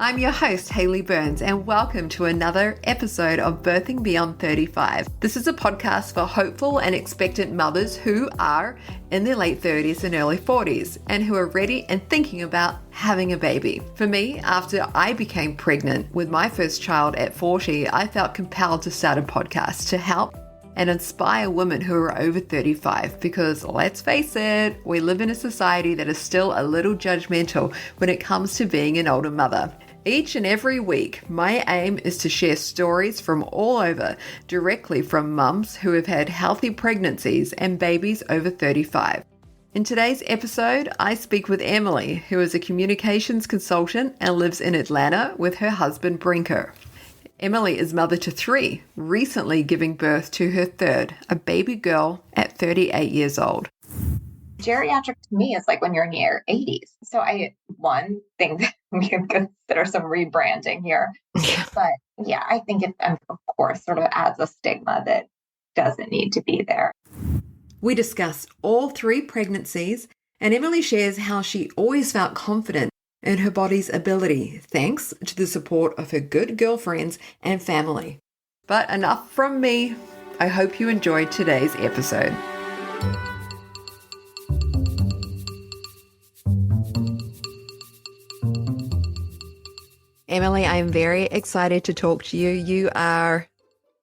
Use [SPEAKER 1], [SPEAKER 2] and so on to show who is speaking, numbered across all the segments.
[SPEAKER 1] I'm your host, Hayley Burns, and welcome to another episode of Birthing Beyond 35. This is a podcast for hopeful and expectant mothers who are in their late 30s and early 40s and who are ready and thinking about having a baby. For me, after I became pregnant with my first child at 40, I felt compelled to start a podcast to help and inspire women who are over 35 because, let's face it, we live in a society that is still a little judgmental when it comes to being an older mother. Each and every week, my aim is to share stories from all over, directly from mums who have had healthy pregnancies and babies over 35. In today's episode, I speak with Emily, who is a communications consultant and lives in Atlanta with her husband Brinker. Emily is mother to 3, recently giving birth to her third, a baby girl at 38 years old.
[SPEAKER 2] Geriatric to me is like when you're in your 80s. So one thing that we can consider some rebranding here. But yeah, I think it, of course, sort of adds a stigma that doesn't need to be there.
[SPEAKER 1] We discuss all 3 pregnancies, and Emily shares how she always felt confident in her body's ability, thanks to the support of her good girlfriends and family. But enough from me. I hope you enjoyed today's episode. Emily, I am very excited to talk to you. You are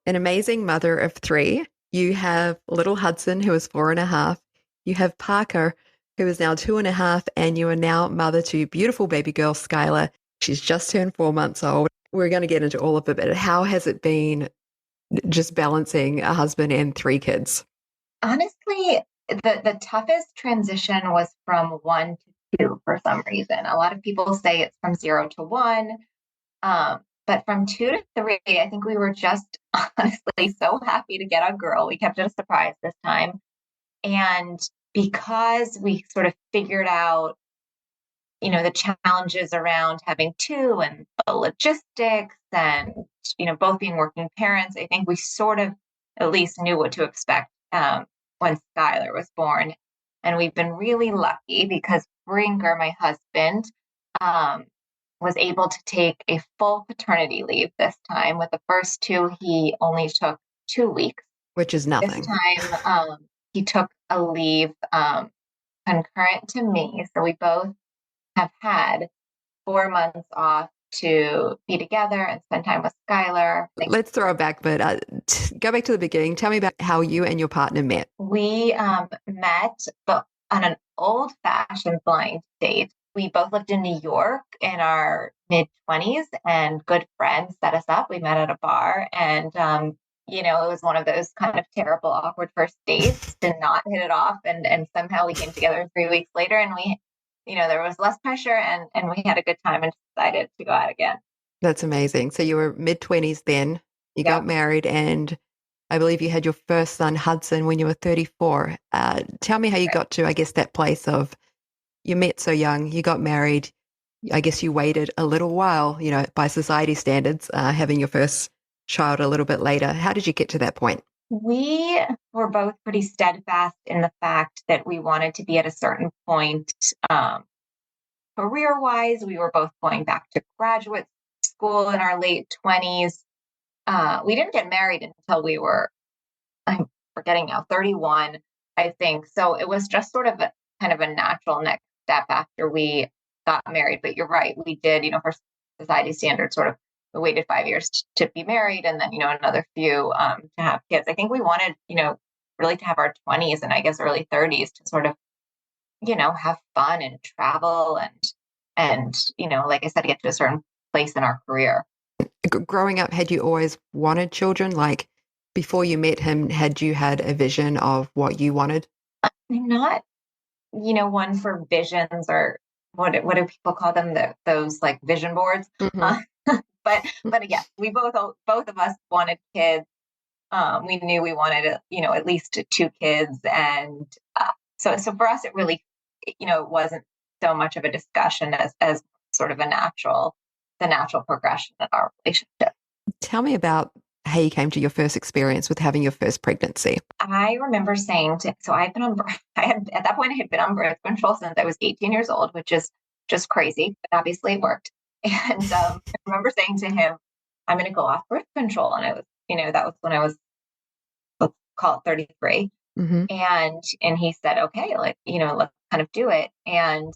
[SPEAKER 1] an amazing mother of 3. You have little Hudson, who is 4.5. You have Parker, who is now 2.5, and you are now mother to beautiful baby girl, Skylar. She's just turned 4 months old. We're going to get into all of it, but how has it been just balancing a husband and 3 kids?
[SPEAKER 2] Honestly, the toughest transition was from 1 to 2 for some reason. A lot of people say it's from 0 to 1. But from 2 to 3, I think we were just honestly so happy to get a girl. We kept it a surprise this time. And because we sort of figured out, the challenges around having 2 and the logistics and, both being working parents, I think we sort of at least knew what to expect when Skylar was born. And we've been really lucky because Brinker, my husband, was able to take a full paternity leave this time. With the first 2, he only took 2 weeks.
[SPEAKER 1] Which is nothing.
[SPEAKER 2] This time, he took a leave concurrent to me. So we both have had 4 months off to be together and spend time with Skylar.
[SPEAKER 1] Let's throw it back, but go back to the beginning. Tell me about how you and your partner met.
[SPEAKER 2] We met on an old-fashioned blind date. We both lived in New York in our mid-20s, and good friends set us up. We met at a bar, and it was one of those kind of terrible, awkward first dates. Did not hit it off, and somehow we came together 3 weeks later, and we, there was less pressure, and we had a good time and decided to go out again.
[SPEAKER 1] That's amazing. So you were mid-20s then. You got married, and I believe you had your first son, Hudson, when you were 34. Tell me how you got to, I guess, that place of you met so young, you got married. I guess you waited a little while, by society standards, having your first child a little bit later. How did you get to that point?
[SPEAKER 2] We were both pretty steadfast in the fact that we wanted to be at a certain point career-wise. We were both going back to graduate school in our late 20s. We didn't get married until we were, I'm forgetting now, 31, I think. So it was just sort of kind of a natural next step after we got married. But you're right, we did, for society standards, sort of we waited 5 years to be married, and then, another few to have kids. I think we wanted, really to have our 20s and I guess early 30s to sort of, have fun and travel and, like I said, get to a certain place in our career.
[SPEAKER 1] Growing up, had you always wanted children? Like before you met him, had you had a vision of what you wanted?
[SPEAKER 2] I'm not, one for visions, or what do people call them? Those like vision boards. Mm-hmm. But yes, we both of us wanted kids. We knew we wanted, at least 2 kids. And so for us, it really, it wasn't so much of a discussion as sort of the natural progression of our relationship.
[SPEAKER 1] Tell me about how you came to your first experience with having your first pregnancy.
[SPEAKER 2] I remember saying at that point I had been on birth control since I was 18 years old, which is just crazy, but obviously it worked. And I remember saying to him, I'm going to go off birth control. And I was, that was when I was, let's call it 33.
[SPEAKER 1] Hmm.
[SPEAKER 2] And he said, okay, like, let's kind of do it. And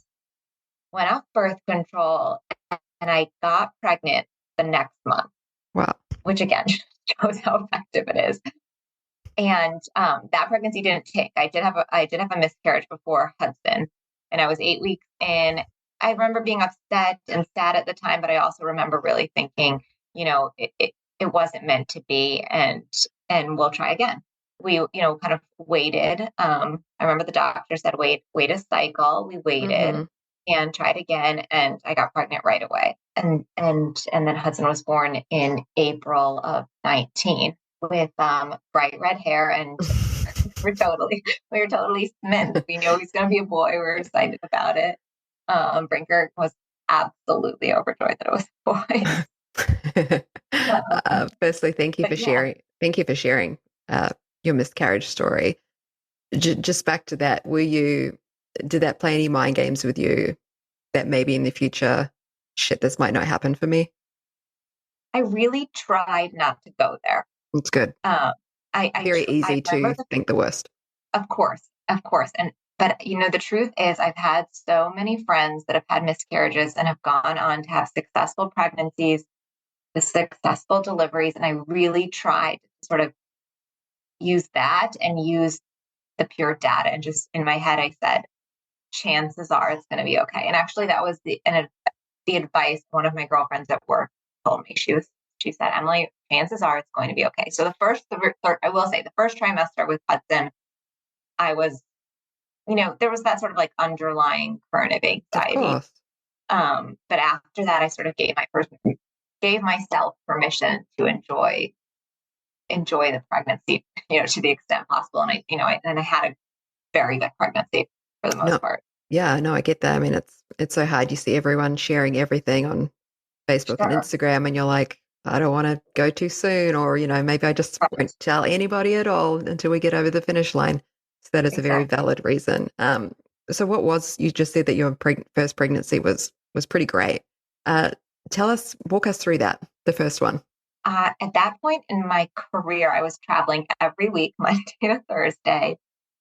[SPEAKER 2] went off birth control, and I got pregnant the next month,
[SPEAKER 1] Wow.
[SPEAKER 2] which again shows how effective it is. And that pregnancy didn't take. I did have a miscarriage before Hudson, and I was 8 weeks in. I remember being upset and sad at the time, but I also remember really thinking, it wasn't meant to be, and we'll try again. We, kind of waited. I remember the doctor said, wait a cycle. We waited
[SPEAKER 1] Hmm.
[SPEAKER 2] and tried again, and I got pregnant right away. And then Hudson was born in April of 19 with bright red hair, and we were totally smitten. We knew he was going to be a boy. We were excited about it. Brinker was absolutely overjoyed that it was a boy.
[SPEAKER 1] Firstly, thank you
[SPEAKER 2] But
[SPEAKER 1] for
[SPEAKER 2] yeah,
[SPEAKER 1] sharing. Thank you for sharing your miscarriage story. Just back to that, did that play any mind games with you that maybe in the future, shit, this might not happen for me?
[SPEAKER 2] I really tried not to go there.
[SPEAKER 1] It's good.
[SPEAKER 2] Um,
[SPEAKER 1] Very
[SPEAKER 2] I
[SPEAKER 1] easy
[SPEAKER 2] remember
[SPEAKER 1] to think the worst.
[SPEAKER 2] of course, but the truth is, I've had so many friends that have had miscarriages and have gone on to have successful pregnancies, the successful deliveries, and I really tried to sort of use that and use the pure data. And just in my head, I said, chances are it's going to be okay. And actually, that was the advice one of my girlfriends at work told me. She said, Emily, chances are it's going to be okay. So I will say, the first trimester with Hudson, I was, there was that sort of like underlying current of
[SPEAKER 1] Of
[SPEAKER 2] anxiety.
[SPEAKER 1] course.
[SPEAKER 2] But after that, I sort of gave myself permission to enjoy the pregnancy, to the extent possible. And I had a very good pregnancy for the
[SPEAKER 1] No,
[SPEAKER 2] most part.
[SPEAKER 1] yeah, no, I get that. I mean, it's so hard. You see everyone sharing everything on Facebook and
[SPEAKER 2] Sure.
[SPEAKER 1] Instagram, and you're like, I don't want to go too soon, or maybe I just
[SPEAKER 2] Right.
[SPEAKER 1] won't tell anybody at all until we get over the finish line. So that is a very
[SPEAKER 2] Exactly.
[SPEAKER 1] valid reason. So you just said that your first pregnancy was pretty great. Uh, walk us through that, the first one.
[SPEAKER 2] At that point in my career, I was traveling every week, Monday to Thursday.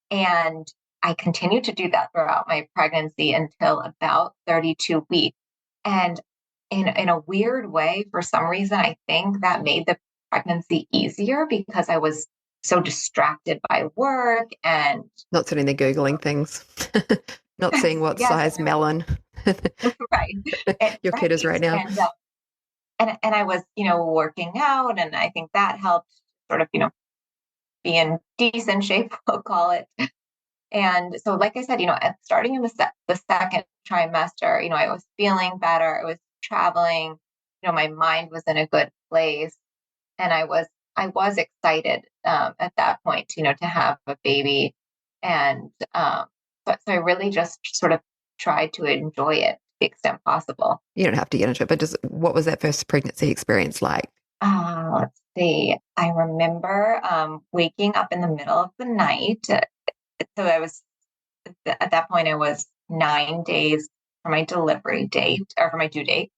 [SPEAKER 2] And I continued to do that throughout my pregnancy until about 32 weeks. And in a weird way, for some reason, I think that made the pregnancy easier because I was so distracted by work and
[SPEAKER 1] Not sitting there Googling things, not seeing what
[SPEAKER 2] yes,
[SPEAKER 1] size melon
[SPEAKER 2] right,
[SPEAKER 1] your kid is
[SPEAKER 2] right.
[SPEAKER 1] right now.
[SPEAKER 2] And I was, working out, and I think that helped sort of, be in decent shape, we'll call it. And so, like I said, starting in the second trimester, I was feeling better. I was traveling. My mind was in a good place, and I was excited at that point, to have a baby, and so I really just sort of tried to enjoy it to the extent possible.
[SPEAKER 1] You don't have to get into it, but just what was that first pregnancy experience like?
[SPEAKER 2] Let's see. I remember waking up in the middle of the night. So at that point, I was 9 days for my delivery date, or for my due date,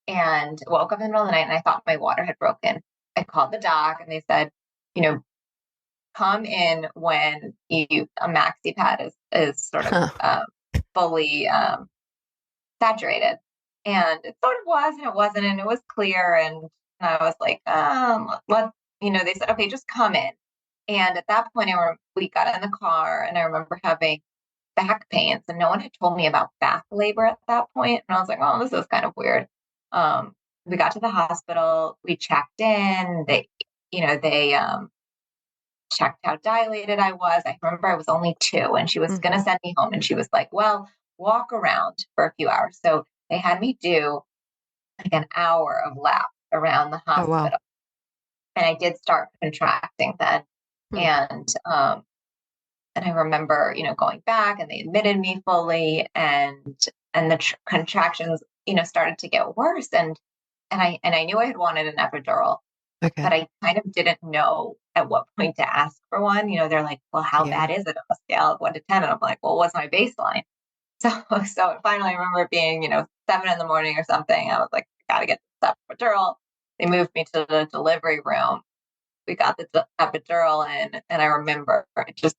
[SPEAKER 2] and woke up in the middle of the night, and I thought my water had broken. I called the doc, and they said, you know, come in when a maxi pad is sort of
[SPEAKER 1] Huh.
[SPEAKER 2] fully saturated. And it sort of was, and it wasn't, and it was clear. And I was like, they said, okay, just come in. And at that point, we got in the car, and I remember having back pains, and no one had told me about back labor at that point. And I was like, oh, this is kind of weird. We got to the hospital, we checked in. They checked how dilated I was. I remember I was only 2, and she was going
[SPEAKER 1] Mhm.
[SPEAKER 2] to send me home. And she was like, well, walk around for a few hours. So they had me do like an hour of laps around the
[SPEAKER 1] Oh, wow.
[SPEAKER 2] hospital. And I did start contracting then.
[SPEAKER 1] Hmm.
[SPEAKER 2] And I remember, going back, and they admitted me fully, and the contractions, started to get worse. And I knew I had wanted an epidural,
[SPEAKER 1] Okay.
[SPEAKER 2] but I kind of didn't know at what point to ask for one. They're like, well, how
[SPEAKER 1] Yeah.
[SPEAKER 2] bad is it on a scale of 1 to 10? And I'm like, well, what's my baseline? So finally I remember it being, 7 in the morning or something. I was like, I gotta get this epidural. They moved me to the delivery room. We got the epidural in, and I remember just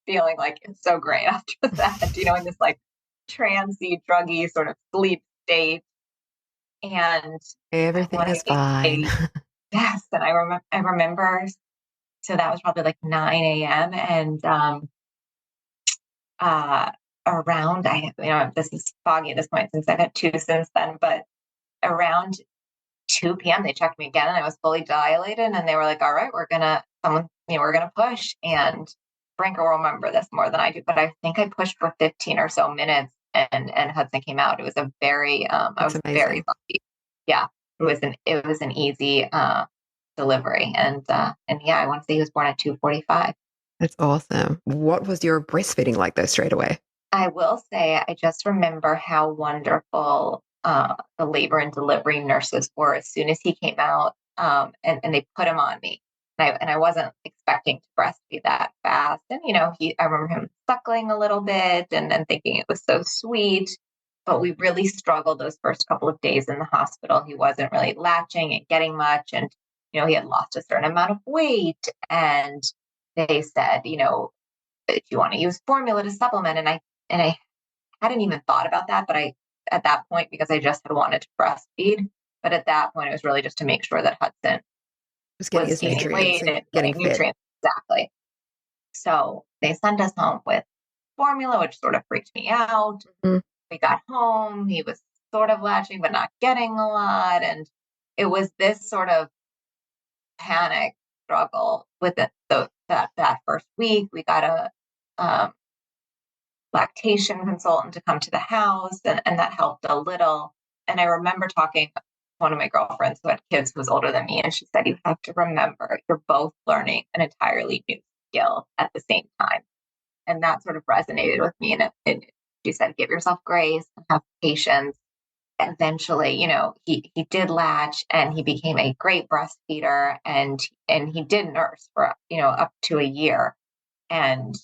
[SPEAKER 2] feeling like it's so great after that, in this like transy, druggy sort of sleep state. And
[SPEAKER 1] Everything
[SPEAKER 2] when I
[SPEAKER 1] is fine.
[SPEAKER 2] yes, and I remember, so that was probably like 9 a.m. And uh around this is foggy at this point since I've had two since then, but around 2 p.m. they checked me again and I was fully dilated and they were like, all right, we're gonna push. And Brinker will remember this more than I do, but I think I pushed for 15 or so minutes and Hudson came out. It was a very I
[SPEAKER 1] That's
[SPEAKER 2] was very
[SPEAKER 1] amazing.
[SPEAKER 2] lucky. Yeah. It was an easy delivery. And yeah, I want to say he was born at 2:45.
[SPEAKER 1] That's awesome. What was your breastfeeding like though straight away?
[SPEAKER 2] I will say, I just remember how wonderful the labor and delivery nurses were as soon as he came out, and they put him on me. And I wasn't expecting to breastfeed that fast. And, I remember him suckling a little bit and thinking it was so sweet. But we really struggled those first couple of days in the hospital. He wasn't really latching and getting much. And, he had lost a certain amount of weight. And they said, if you want to use formula to supplement. And I hadn't even thought about that, but at that point, because I just had wanted to breastfeed, but at that point, it was really just to make sure that Hudson
[SPEAKER 1] Just getting
[SPEAKER 2] was
[SPEAKER 1] his
[SPEAKER 2] gaining
[SPEAKER 1] nutrients
[SPEAKER 2] weight
[SPEAKER 1] and
[SPEAKER 2] and
[SPEAKER 1] getting
[SPEAKER 2] getting
[SPEAKER 1] fed.
[SPEAKER 2] nutrients. Exactly. So they sent us home with formula, which sort of freaked me out.
[SPEAKER 1] Mhm.
[SPEAKER 2] We got home. He was sort of latching, but not getting a lot. And it was this sort of panic struggle with it. So that first week, we got a lactation consultant to come to the house, and that helped a little. And I remember talking to one of my girlfriends who had kids who was older than me, and she said, you have to remember you're both learning an entirely new skill at the same time. And that sort of resonated with me. And she said, give yourself grace and have patience. Eventually, he did latch and he became a great breastfeeder, and he did nurse for, up to a year. And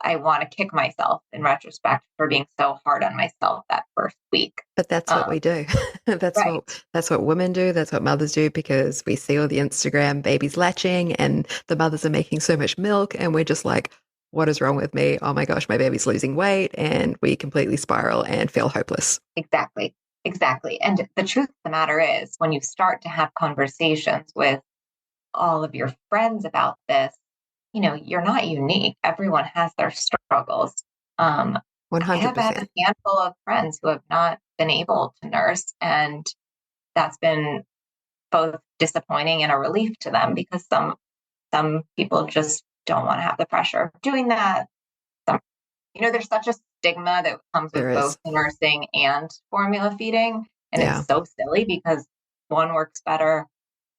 [SPEAKER 2] I want to kick myself in retrospect for being so hard on myself that first week.
[SPEAKER 1] But that's what
[SPEAKER 2] Um,
[SPEAKER 1] we do. That's
[SPEAKER 2] right.
[SPEAKER 1] what women do. That's what mothers do because we see all the Instagram babies latching and the mothers are making so much milk and we're just like, what is wrong with me? Oh my gosh, my baby's losing weight and we completely spiral and feel hopeless.
[SPEAKER 2] Exactly. Exactly. And the truth of the matter is, when you start to have conversations with all of your friends about this, you're not unique. Everyone has their struggles. I have had
[SPEAKER 1] 100%.
[SPEAKER 2] a handful of friends who have not been able to nurse, and that's been both disappointing and a relief to them because some people just don't want to have the pressure of doing that. Some, there's such a stigma that comes with
[SPEAKER 1] There
[SPEAKER 2] both
[SPEAKER 1] is.
[SPEAKER 2] nursing and formula feeding, and it's
[SPEAKER 1] Yeah.
[SPEAKER 2] so silly because one works better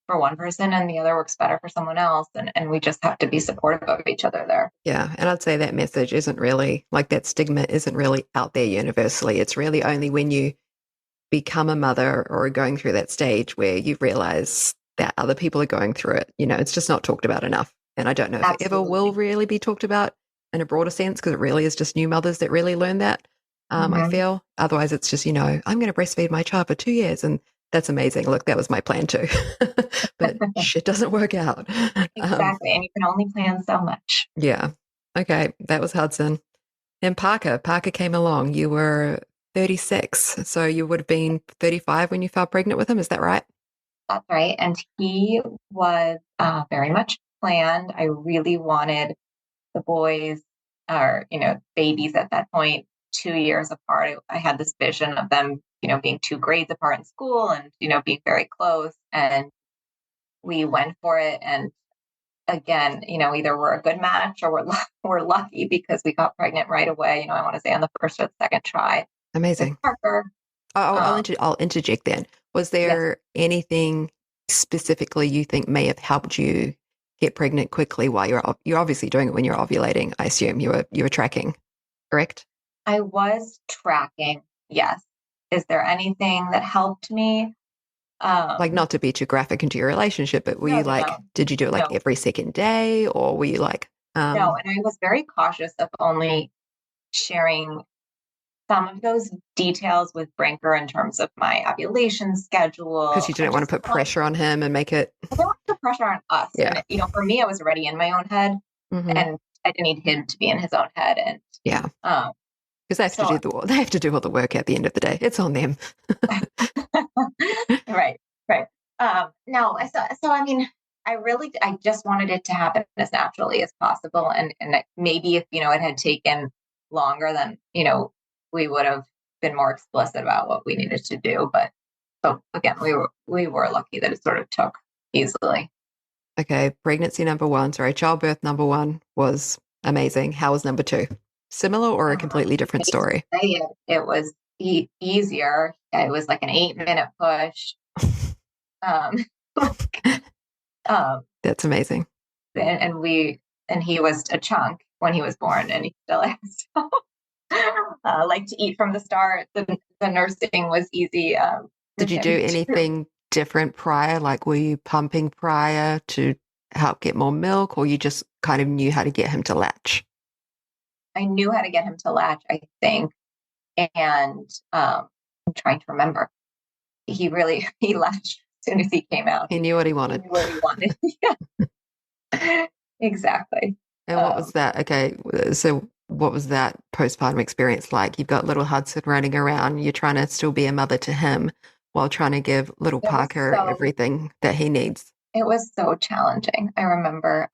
[SPEAKER 2] for one person and the other works better for someone else, and we just have to be supportive of each other there.
[SPEAKER 1] Yeah. And I'd say that message isn't really like that stigma isn't really out there universally. It's really only when you become a mother or going through that stage where you realize that other people are going through it. It's just not talked about enough. And I don't know if it ever will
[SPEAKER 2] Absolutely.
[SPEAKER 1] really be talked about in a broader sense because it really is just new mothers that really learn that. I
[SPEAKER 2] Hmm.
[SPEAKER 1] feel otherwise it's just, I'm going to breastfeed my child for 2 years and that's amazing. Look, that was my plan too. But shit doesn't work out. Um,
[SPEAKER 2] Exactly. And you can only plan so much.
[SPEAKER 1] yeah. Okay. That was Hudson. And Parker came along. You were 36. So you would have been 35 when you fell pregnant with him. Is that right?
[SPEAKER 2] That's right. And he was very much planned. I really wanted the boys, or, babies at that point, 2 years apart. I had this vision of them, being 2 grades apart in school and, being very close. And we went for it. And again, either we're a good match or we're lucky because we got pregnant right away. I want to say on the first or second try with
[SPEAKER 1] Amazing.
[SPEAKER 2] Parker. Um,
[SPEAKER 1] I'll interject then. Was
[SPEAKER 2] yes,
[SPEAKER 1] there anything specifically you think may have helped you get pregnant quickly while you're obviously doing it when you're ovulating? I assume you were tracking, correct?
[SPEAKER 2] I was tracking. Yes. Is there anything that helped me?
[SPEAKER 1] Like not to be too graphic into your relationship, but were
[SPEAKER 2] No,
[SPEAKER 1] you
[SPEAKER 2] no,
[SPEAKER 1] like,
[SPEAKER 2] no,
[SPEAKER 1] did you do it like
[SPEAKER 2] no,
[SPEAKER 1] every second day, or were you like,
[SPEAKER 2] no. And I was very cautious of only sharing some of those details with Brinker in terms of my ovulation
[SPEAKER 1] Because
[SPEAKER 2] schedule.
[SPEAKER 1] you didn't want to put pressure on him and make it.
[SPEAKER 2] I don't want to put pressure on us.
[SPEAKER 1] Yeah.
[SPEAKER 2] And, for me, I was already in my own head and I didn't need him to be in his own head. And,
[SPEAKER 1] yeah. Because
[SPEAKER 2] so,
[SPEAKER 1] they have to do all the work at the end of the day. It's on them.
[SPEAKER 2] right. No, so I mean, I just wanted it to happen as naturally as possible. And maybe if, it had taken longer, then, we would have been more explicit about what we needed to do. But so again, we were lucky that it sort of took easily.
[SPEAKER 1] Okay. Childbirth number 1 was amazing. How was number 2? Similar or a completely different story?
[SPEAKER 2] It was easier. It was like an 8-minute push.
[SPEAKER 1] That's amazing.
[SPEAKER 2] And he was a chunk when he was born, and he still is. Like to eat from the start. The nursing was easy.
[SPEAKER 1] Did you do anything different prior? Like, were you pumping prior to help get more milk, or you just kind of knew how to get him to latch?
[SPEAKER 2] I knew how to get him to latch, I think. And I'm trying to remember. He latched as soon as he came out.
[SPEAKER 1] He knew what he wanted.
[SPEAKER 2] He knew what he wanted. Yeah. Exactly.
[SPEAKER 1] And what was that? Okay, so what was that postpartum experience like? You've got little Hudson running around. You're trying to still be a mother to him while trying to give little Parker everything that he needs.
[SPEAKER 2] It was so challenging. I remember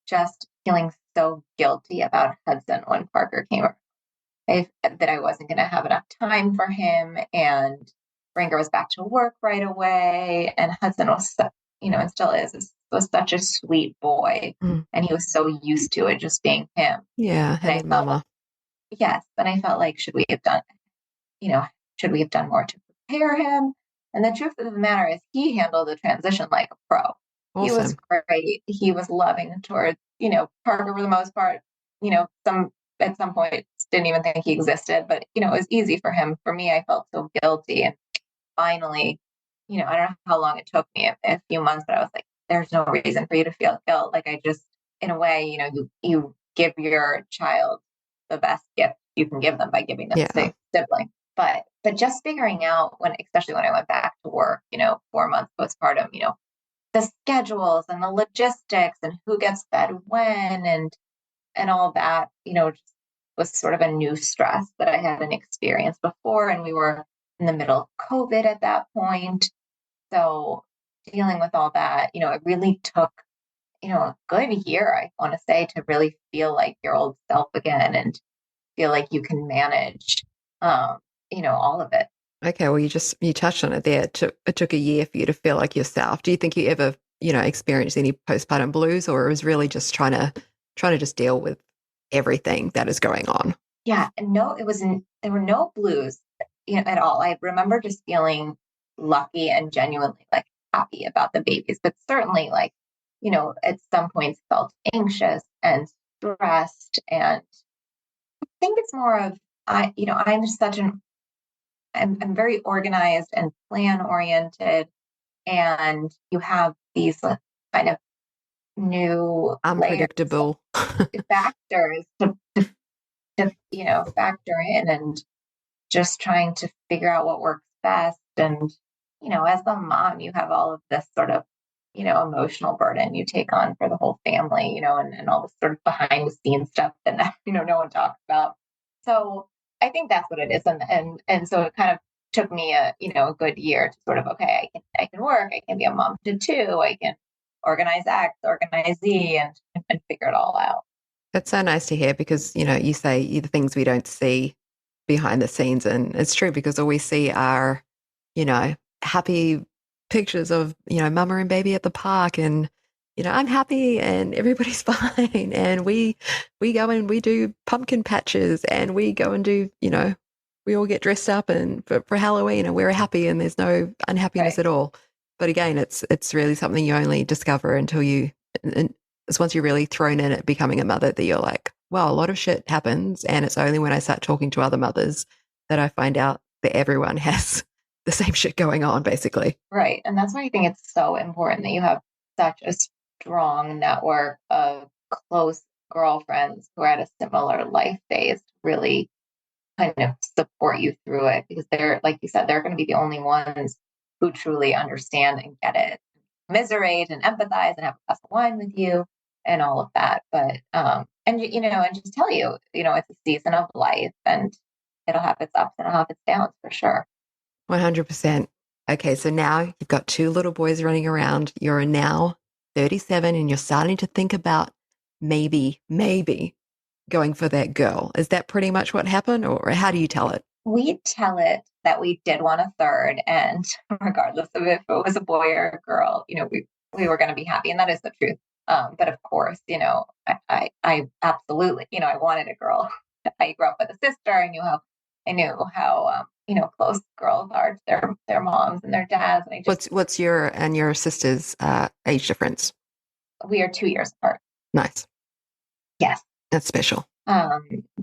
[SPEAKER 2] just feeling so guilty about Hudson when Parker came around. That I wasn't going to have enough time for him, and Ringer was back to work right away, and Hudson was, and still was such a sweet boy, and he was so used to it just being him.
[SPEAKER 1] Yeah,
[SPEAKER 2] and I felt,
[SPEAKER 1] mama.
[SPEAKER 2] Yes, and I felt like should we have done more to prepare him? And the truth of the matter is, he handled the transition like a pro. Awesome. He was great. He was loving towards Parker for the most part. At some point didn't even think he existed, but it was easy for him. For me, I felt so guilty, and finally, I don't know how long it took me, a few months, but I was like, there's no reason for you to feel guilt. Like, I just, in a way, you give your child the best gift you can give them by giving them a sibling. But just figuring out especially when I went back to work, 4 months postpartum, the schedules and the logistics and who gets fed when and all that, just was sort of a new stress that I hadn't experienced before. And we were in the middle of COVID at that point. So dealing with all that, it really took, a good year, I want to say, to really feel like your old self again and feel like you can manage, all of it.
[SPEAKER 1] Okay. Well, you touched on it there. It took a year for you to feel like yourself. Do you think you ever, experienced any postpartum blues, or it was really just trying to just deal with everything that is going on?
[SPEAKER 2] Yeah, no, there were no blues, at all. I remember just feeling lucky and genuinely like happy about the babies, but certainly like, at some points felt anxious and stressed. And I think it's more of, I'm very organized and plan oriented, and you have these kind of new
[SPEAKER 1] unpredictable
[SPEAKER 2] factors to factor in, and just trying to figure out what works best. And as the mom, you have all of this sort of emotional burden you take on for the whole family, and all the sort of behind the scenes stuff that no one talks about. So I think that's what it is. And so it kind of took me a good year to sort of, okay, I can work, I can be a mom to 2, I can organize X, organize Z, and figure it all out.
[SPEAKER 1] That's so nice to hear, because you say the things we don't see behind the scenes, and it's true, because all we see are happy pictures of mama and baby at the park, and I'm happy and everybody's fine, and we go and we do pumpkin patches, and we go and do we all get dressed up and for Halloween, and we're happy, and there's no unhappiness at all. But again, it's really something you only discover until it's once you're really thrown in at becoming a mother that you're like, wow, a lot of shit happens. And it's only when I start talking to other mothers that I find out that everyone has the same shit going on, basically.
[SPEAKER 2] Right. And that's why I think it's so important that you have such a strong network of close girlfriends who are at a similar life phase to really kind of support you through it because they're, like you said, they're going to be the only ones who truly understand and get it, commiserate and empathize and have a glass of wine with you and all of that. But, and and just tell you, it's a season of life and it'll have its ups and it'll have its downs for sure.
[SPEAKER 1] 100%. Okay, so now you've got two little boys running around. You're now 37 and you're starting to think about maybe going for that girl. Is that pretty much what happened, or how do you tell it?
[SPEAKER 2] We tell it that we did want a third, and regardless of if it was a boy or a girl, we were going to be happy, and that is the truth. But of course, I absolutely, I wanted a girl. I grew up with a sister. I knew how close girls are to their moms and their dads, and
[SPEAKER 1] What's your and your sister's age difference?
[SPEAKER 2] we are 2 years apart.
[SPEAKER 1] Nice.
[SPEAKER 2] Yes.
[SPEAKER 1] That's special.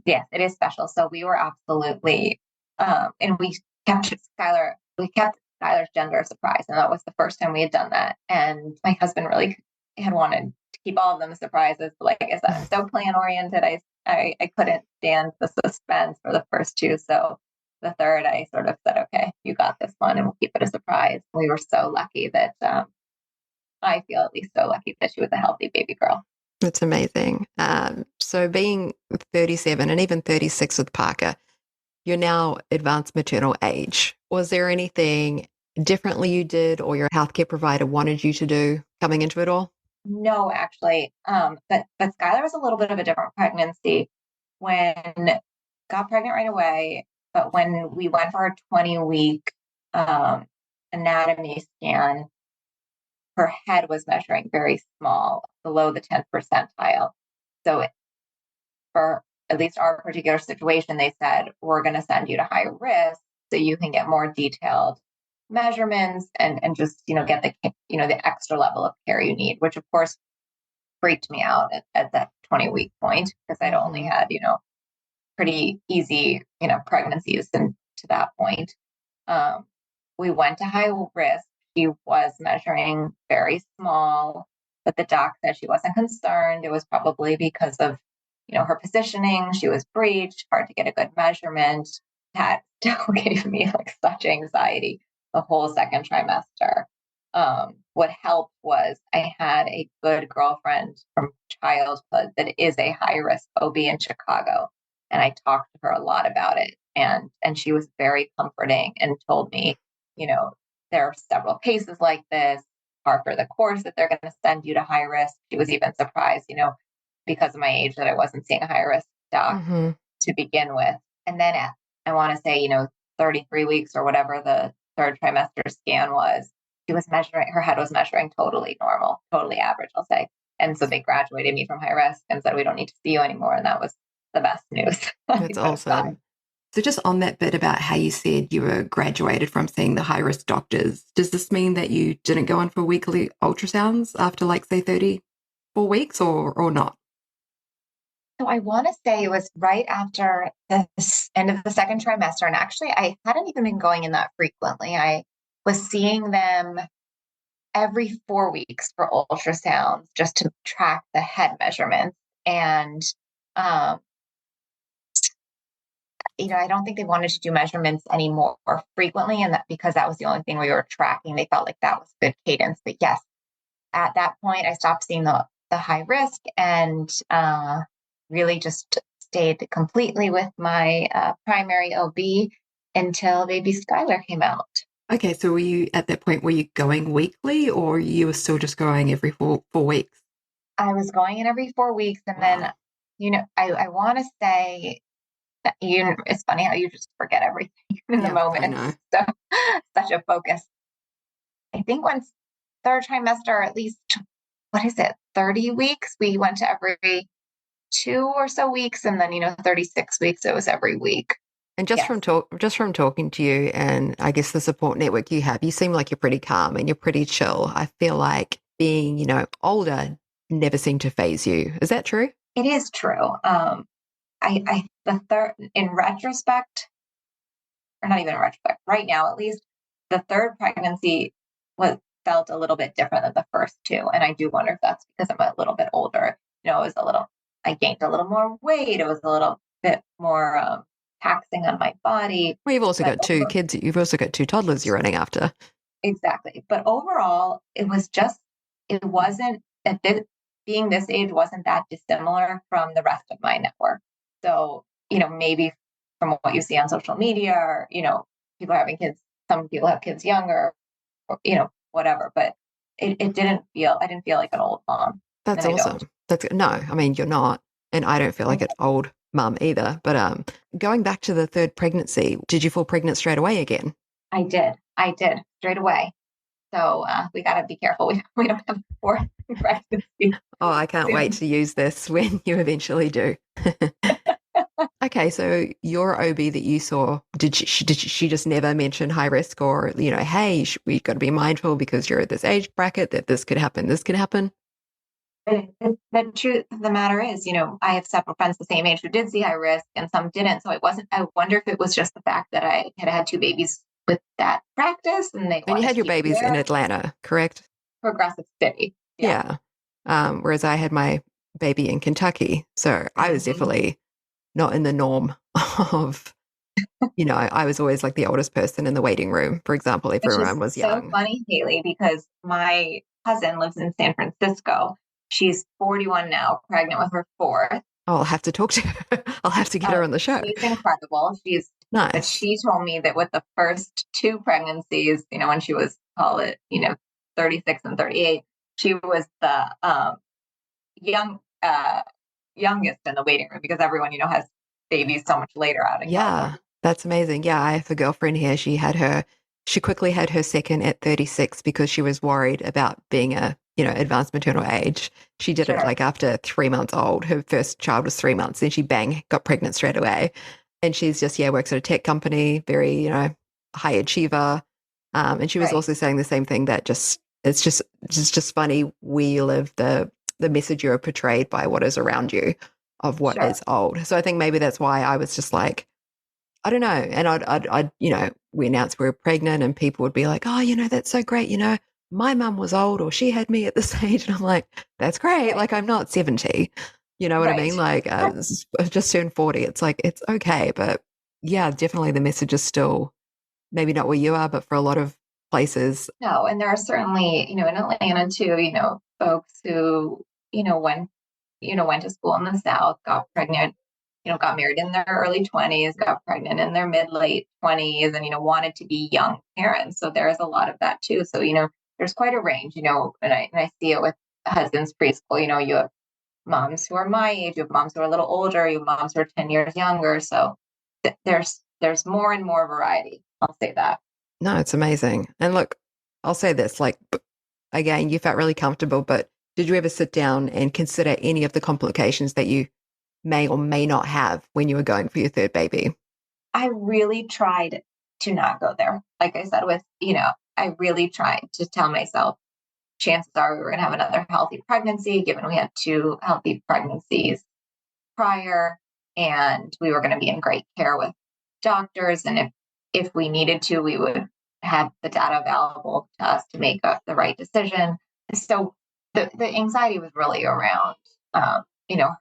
[SPEAKER 2] Yes, it is special. So we were absolutely, and we kept Skylar's gender a surprise. And that was the first time we had done that. And my husband really had wanted to keep all of them surprises. But like I said, I'm so plan oriented. I couldn't stand the suspense for the first two. So the third, I sort of said, okay, you got this one and we'll keep it a surprise. We were so lucky that, I feel at least so lucky that she was a healthy baby girl.
[SPEAKER 1] That's amazing. So being 37 and even 36 with Parker, you're now advanced maternal age. Was there anything differently you did or your healthcare provider wanted you to do coming into it all?
[SPEAKER 2] No, actually. But Skylar was a little bit of a different pregnancy. When got pregnant right away, but when we went for our 20-week anatomy scan, her head was measuring very small, below the 10th percentile. So for at least our particular situation, they said, we're going to send you to high risk so you can get more detailed measurements and just, get the extra level of care you need, which of course freaked me out at that 20-week point because I'd only had, pretty easy, pregnancies and to that point. We went to high risk. She was measuring very small, but the doc said she wasn't concerned. It was probably because of, her positioning. She was breached, hard to get a good measurement. That still gave me like such anxiety the whole second trimester. What helped was I had a good girlfriend from childhood that is a high risk OB in Chicago. And I talked to her a lot about it. And she was very comforting and told me, there are several cases like this, par for the course that they're going to send you to high risk. She was even surprised, because of my age that I wasn't seeing a high risk doc to begin with. And then I want to say, 33 weeks or whatever the third trimester scan was, her head was measuring totally normal, totally average, I'll say. And so they graduated me from high risk and said, we don't need to see you anymore. And that was the best news.
[SPEAKER 1] That's awesome. So just on that bit about how you said you were graduated from seeing the high risk doctors, does this mean that you didn't go in for weekly ultrasounds after like say 34 weeks or not?
[SPEAKER 2] So I want to say it was right after the end of the second trimester. And actually, I hadn't even been going in that frequently. I was seeing them every 4 weeks for ultrasounds just to track the head measurements. And, I don't think they wanted to do measurements any more frequently. And that because that was the only thing we were tracking, they felt like that was good cadence. But yes, at that point, I stopped seeing the high risk and really just stayed completely with my primary OB until baby Skylar came out.
[SPEAKER 1] Okay, so were you at that point, were you going weekly or you were still just going every four weeks?
[SPEAKER 2] I was going in every 4 weeks. And then, I want to say, it's funny how you just forget everything in the moment.
[SPEAKER 1] I know.
[SPEAKER 2] So such a focus. I think once third trimester, at least, 30 weeks, we went to every 2 or so weeks. And then, 36 weeks, it was every week.
[SPEAKER 1] And just from talking to you and I guess the support network you have, you seem like you're pretty calm and you're pretty chill. I feel like being, older never seemed to phase you. Is that true?
[SPEAKER 2] It is true. In retrospect, or not even in retrospect, right now at least, the third pregnancy felt a little bit different than the first two. And I do wonder if that's because I'm a little bit older. I gained a little more weight. It was a little bit more taxing on my body.
[SPEAKER 1] Well, you've also
[SPEAKER 2] But
[SPEAKER 1] got two kids. You've also got two toddlers you're running after.
[SPEAKER 2] exactly. But overall, it wasn't at this, being this age wasn't that dissimilar from the rest of my network. So, maybe from what you see on social media or, people having kids, some people have kids younger, or, whatever. But I didn't feel like an old mom.
[SPEAKER 1] That's
[SPEAKER 2] And I don't.
[SPEAKER 1] awesome. No, I mean, you're not. And I don't feel like an old mum either. But going back to the third pregnancy, did you fall pregnant straight away again?
[SPEAKER 2] I did straight away. So we got to be careful. We don't have four pregnancies.
[SPEAKER 1] Oh, I can't wait to use this when you eventually do. Okay, so your OB that you saw, did she just never mention high risk or, hey, we've got to be mindful because you're at this age bracket that this could happen, this could happen?
[SPEAKER 2] The truth of the matter is, I have several friends the same age who did see high risk and some didn't. So I wonder if it was just the fact that I had had two babies with that practice and they
[SPEAKER 1] And you
[SPEAKER 2] wanted
[SPEAKER 1] had
[SPEAKER 2] to
[SPEAKER 1] your
[SPEAKER 2] keep it
[SPEAKER 1] babies in
[SPEAKER 2] there.
[SPEAKER 1] Atlanta, correct?
[SPEAKER 2] Progressive city. Yeah.
[SPEAKER 1] Yeah. Whereas I had my baby in Kentucky. So I was
[SPEAKER 2] Mhm.
[SPEAKER 1] definitely not in the norm of, I was always like the oldest person in the waiting room, for example, if
[SPEAKER 2] Which is
[SPEAKER 1] everyone was
[SPEAKER 2] so
[SPEAKER 1] young.
[SPEAKER 2] funny, Haley, because my cousin lives in San Francisco. She's 41 now, pregnant with her fourth.
[SPEAKER 1] Oh, I'll have to talk to her. I'll have to get her on the show.
[SPEAKER 2] She's incredible. But
[SPEAKER 1] Nice.
[SPEAKER 2] she told me that with the first two pregnancies, when she was, call it, 36 and 38, she was the young youngest in the waiting room because everyone, has babies so much later out in
[SPEAKER 1] Yeah,
[SPEAKER 2] California.
[SPEAKER 1] that's amazing. Yeah, I have a girlfriend here. She quickly had her second at 36 because she was worried about being advanced maternal age. She did it
[SPEAKER 2] Sure.
[SPEAKER 1] like after 3 months old. Her first child was 3 months. Then she bang, got pregnant straight away. And she's just, yeah, works at a tech company, very, high achiever. And she was
[SPEAKER 2] Right.
[SPEAKER 1] also saying the same thing that it's just funny where you live, the message you're portrayed by what is around you of what
[SPEAKER 2] Sure.
[SPEAKER 1] is old. So I think maybe that's why I was just like, I don't know. And we announced we were pregnant and people would be like, oh, that's so great. My mum was old or she had me at this age. And I'm like, that's great.
[SPEAKER 2] Right.
[SPEAKER 1] Like, I'm not 70. You know what I mean?
[SPEAKER 2] Right.
[SPEAKER 1] Like, I've just turned 40. It's like, it's okay. But yeah, definitely the message is still maybe not where you are, but for a lot of places.
[SPEAKER 2] No, and there are certainly, in Atlanta too, folks who, went to school in the South, got pregnant, got married in their early 20s, got pregnant in their mid late 20s, and, wanted to be young parents. So there is a lot of that too. So, there's quite a range, and I see it with husband's preschool. You have moms who are my age, you have moms who are a little older, you have moms who are 10 years younger. So there's more and more variety. I'll say that.
[SPEAKER 1] No, it's amazing. And look, I'll say this, like, again, you felt really comfortable, but did you ever sit down and consider any of the complications that you may or may not have when you were going for your third baby?
[SPEAKER 2] I really tried to not go there. Like I said, I really tried to tell myself chances are we were going to have another healthy pregnancy, given we had two healthy pregnancies prior, and we were going to be in great care with doctors. And if we needed to, we would have the data available to us to make the right decision. So the anxiety was really around,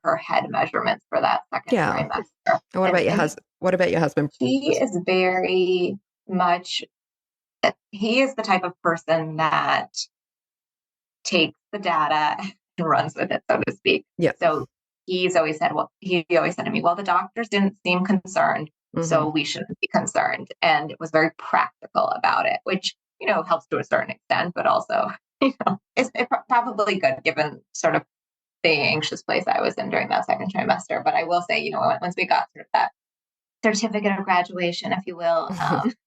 [SPEAKER 2] her head measurements for that second
[SPEAKER 1] Yeah.
[SPEAKER 2] trimester.
[SPEAKER 1] And what about your
[SPEAKER 2] And
[SPEAKER 1] husband? What about your husband?
[SPEAKER 2] he is very much, he is the type of person that takes the data and runs with it, so to speak.
[SPEAKER 1] Yeah.
[SPEAKER 2] So he always said to me, well, the doctors didn't seem concerned,
[SPEAKER 1] Mm-hmm.
[SPEAKER 2] so we shouldn't be concerned. And it was very practical about it, which, helps to a certain extent, but also, it's probably good given sort of the anxious place I was in during that second trimester. But I will say, once we got sort of that certificate of graduation, if you will,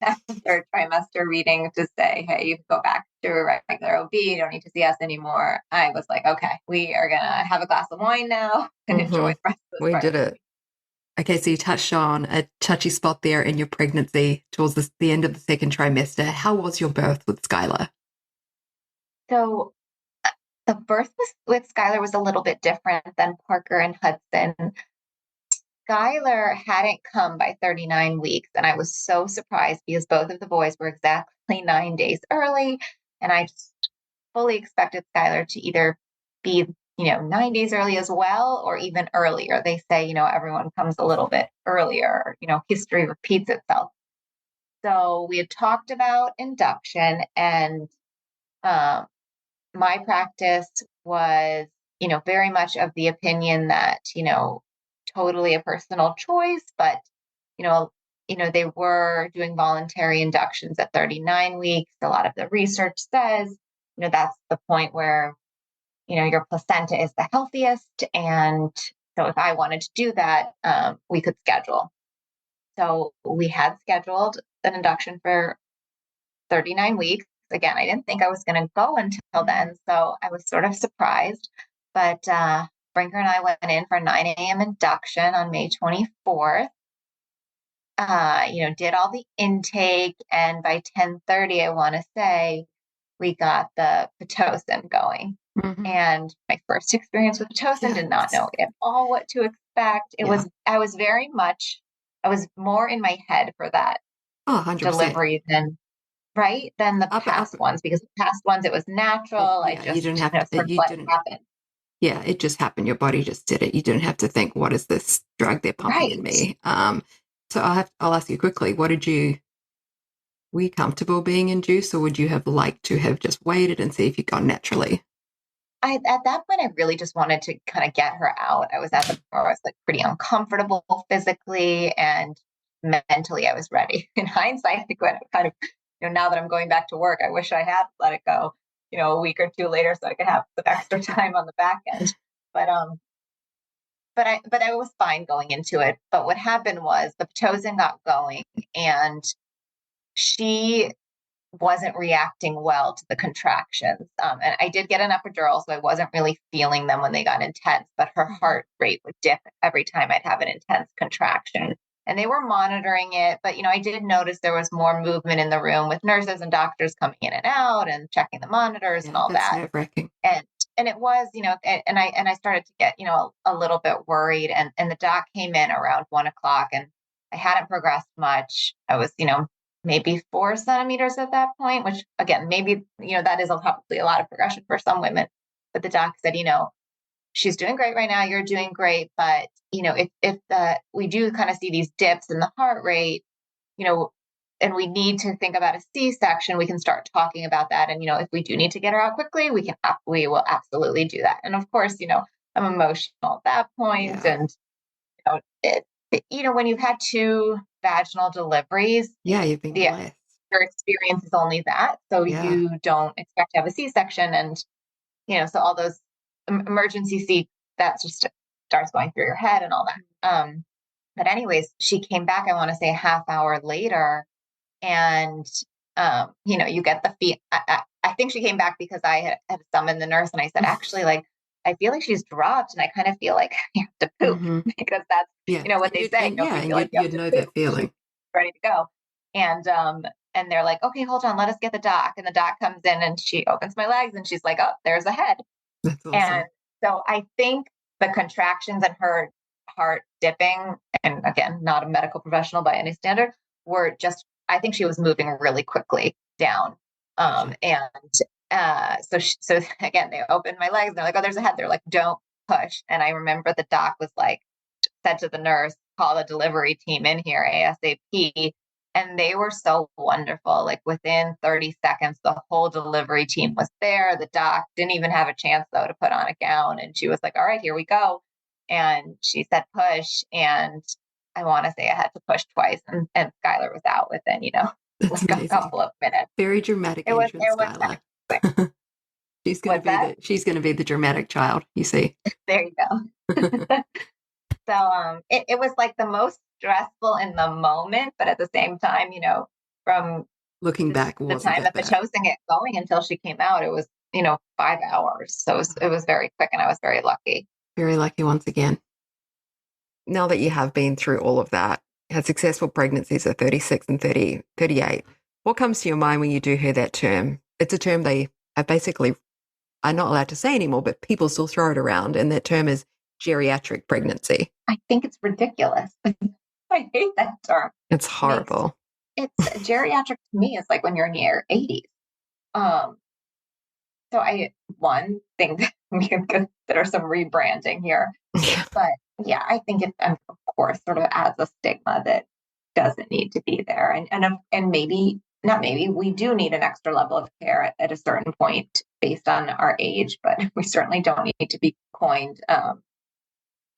[SPEAKER 2] after third trimester reading to say, hey, you can go back to a regular OB, you don't need to see us anymore. I was like, okay, we are going to have a glass of wine now and enjoy the rest of this
[SPEAKER 1] We did
[SPEAKER 2] pregnancy.
[SPEAKER 1] it. Okay, so you touched on a touchy spot there in your pregnancy towards the end of the second trimester. How was your birth with Skylar?
[SPEAKER 2] So the birth with Skylar was a little bit different than Parker and Hudson. Skylar hadn't come by 39 weeks, and I was so surprised because both of the boys were exactly 9 days early, and I just fully expected Skylar to either be 9 days early as well, or even earlier. They say, everyone comes a little bit earlier, history repeats itself. So we had talked about induction, and um, my practice was, very much of the opinion that, totally a personal choice, but, you know, they were doing voluntary inductions at 39 weeks. A lot of the research says, that's the point where, your placenta is the healthiest. And so if I wanted to do that, we could schedule. So we had scheduled an induction for 39 weeks. Again, I didn't think I was going to go until then. So I was sort of surprised. But Brinker and I went in for 9 a.m. induction on May 24th. Did all the intake. And by 10:30, I want to say, we got the Pitocin going.
[SPEAKER 1] Mm-hmm.
[SPEAKER 2] And my first experience with Pitocin, did not know at all what to expect. I was more in my head for that
[SPEAKER 1] 100%.
[SPEAKER 2] delivery than the past ones, because the past ones, it was natural. I just,
[SPEAKER 1] you didn't have to think,
[SPEAKER 2] let it happen.
[SPEAKER 1] Yeah, it just happened. Your body just did it. You didn't have to think, what is this drug they're pumping in me? So I'll ask you quickly, were you comfortable being induced, or would you have liked to have just waited and see if you'd gone naturally?
[SPEAKER 2] At that point, I really just wanted to kind of get her out. I was at the point where I was like pretty uncomfortable physically, and mentally I was ready. In hindsight, I kind of, now that I'm going back to work, I wish I had let it go, a week or two later, so I could have some extra time on the back end. But I was fine going into it. But what happened was the Pitocin got going, and she wasn't reacting well to the contractions. And I did get an epidural, so I wasn't really feeling them when they got intense, but her heart rate would dip every time I'd have an intense contraction. And they were monitoring it, but I did notice there was more movement in the room, with nurses and doctors coming in and out and checking the monitors and all
[SPEAKER 1] that's
[SPEAKER 2] that.
[SPEAKER 1] nerve-wracking.
[SPEAKER 2] And it was, and I started to get, a little bit worried. And the doc came in around 1 o'clock, and I hadn't progressed much. I was, maybe 4 centimeters at that point, which again, maybe, that is probably a lot of progression for some women. But the doc said, she's doing great right now. You're doing great. But, if we do kind of see these dips in the heart rate, and we need to think about a C-section, we can start talking about that. And, if we do need to get her out quickly, we will absolutely do that. And of course, I'm emotional at that point.
[SPEAKER 1] Yeah.
[SPEAKER 2] And, when you've had 2 vaginal deliveries,
[SPEAKER 1] you've been blessed.
[SPEAKER 2] Your experience is only that. So you don't expect to have a C-section. And, so all those emergency C, that just starts going through your head and all that. But anyways, she came back, I want to say a half hour later, and, you get the fee. I think she came back because I had summoned the nurse, and I said, actually, I feel like she's dropped, and I kind of feel like you have to poop, because that's, what they say.
[SPEAKER 1] You'd know that feeling.
[SPEAKER 2] Ready to go. And they're like, okay, hold on, let us get the doc. And the doc comes in, and she opens my legs, and she's like, oh, there's a head.
[SPEAKER 1] That's awesome.
[SPEAKER 2] And so I think the contractions and her heart dipping, and again, not a medical professional by any standard, were just, I think she was moving really quickly down. So again, they opened my legs, and they're like, oh, there's a head. They're like, don't push. And I remember the doc was like, said to the nurse, call the delivery team in here ASAP. And they were so wonderful. Like within 30 seconds, the whole delivery team was there. The doc didn't even have a chance, though, to put on a gown. And she was like, all right, here we go. And she said, push. And I want to say I had to push twice. And Skylar was out within, a couple of minutes.
[SPEAKER 1] Very dramatic entrance, Skylar. She's going to be the dramatic child, you see.
[SPEAKER 2] There you go. So it was like the most stressful in the moment, but at the same time, from
[SPEAKER 1] looking back,
[SPEAKER 2] the time that Pitocin get going until she came out, it was 5 hours. So it was very quick, and I was very lucky.
[SPEAKER 1] Very lucky once again. Now that you have been through all of that, had successful pregnancies at 36 and 38, what comes to your mind when you do hear that term? It's a term they are not allowed to say anymore, but people still throw it around, and that term is geriatric pregnancy.
[SPEAKER 2] I think it's ridiculous. I hate that term.
[SPEAKER 1] It's horrible.
[SPEAKER 2] It's geriatric to me. It's like when you're in your 80s. So one thing we can consider some rebranding here.
[SPEAKER 1] Yeah.
[SPEAKER 2] But yeah, I think it, of course, sort of adds a stigma that doesn't need to be there. And maybe, not maybe, we do need an extra level of care at a certain point based on our age, but we certainly don't need to be coined,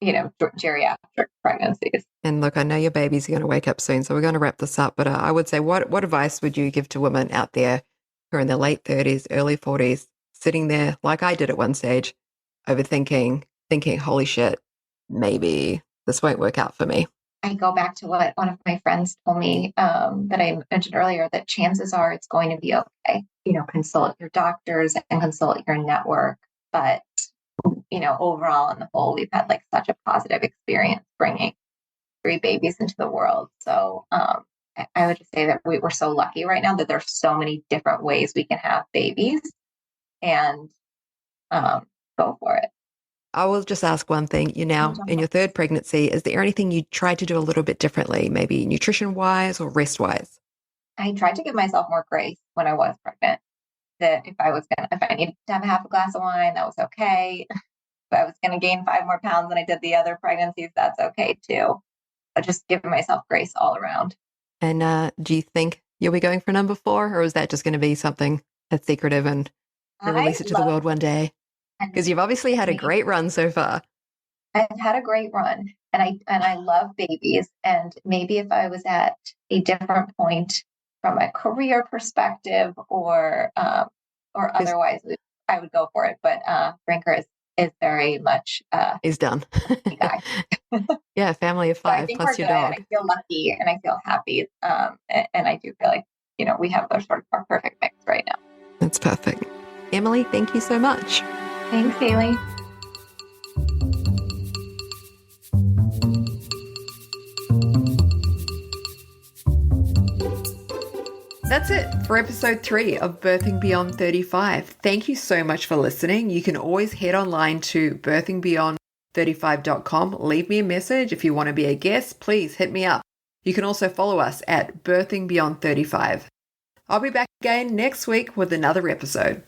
[SPEAKER 2] geriatric pregnancies.
[SPEAKER 1] And look, I know your baby's going to wake up soon, so we're going to wrap this up. But I would say, what advice would you give to women out there who are in their late 30s, early 40s, sitting there like I did at one stage, overthinking, thinking, holy shit, maybe this won't work out for me?
[SPEAKER 2] I go back to what one of my friends told me, that I mentioned earlier, that chances are it's going to be okay. Consult your doctors and consult your network. But, overall on the whole, we've had like such a positive experience bringing 3 babies into the world. So I would just say that we're so lucky right now that there's so many different ways we can have babies, and go for it.
[SPEAKER 1] I will just ask one thing. You're now in your third pregnancy. Is there anything you tried to do a little bit differently, maybe nutrition wise or rest wise?
[SPEAKER 2] I tried to give myself more grace when I was pregnant. That if I needed to have a half a glass of wine, that was okay. If I was going to gain 5 more pounds than I did the other pregnancies, that's okay too. But just giving myself grace all around.
[SPEAKER 1] And do you think you'll be going for number 4, or is that just going to be something that's secretive and you'll release it to the world one day? Because you've obviously had a great run so far.
[SPEAKER 2] I've had a great run, and I love babies. And maybe if I was at a different point from a career perspective or otherwise, I would go for it. But Brinker is very much
[SPEAKER 1] is done.
[SPEAKER 2] guy.
[SPEAKER 1] Yeah, family of 5 plus your dog.
[SPEAKER 2] I feel lucky and I feel happy. And I do feel like we have our perfect mix right now.
[SPEAKER 1] That's perfect. Emily, thank you so much.
[SPEAKER 2] Thanks, Haley.
[SPEAKER 1] That's it for episode 3 of Birthing Beyond 35. Thank you so much for listening. You can always head online to birthingbeyond35.com. Leave me a message. If you want to be a guest, please hit me up. You can also follow us at Birthing Beyond 35. I'll be back again next week with another episode.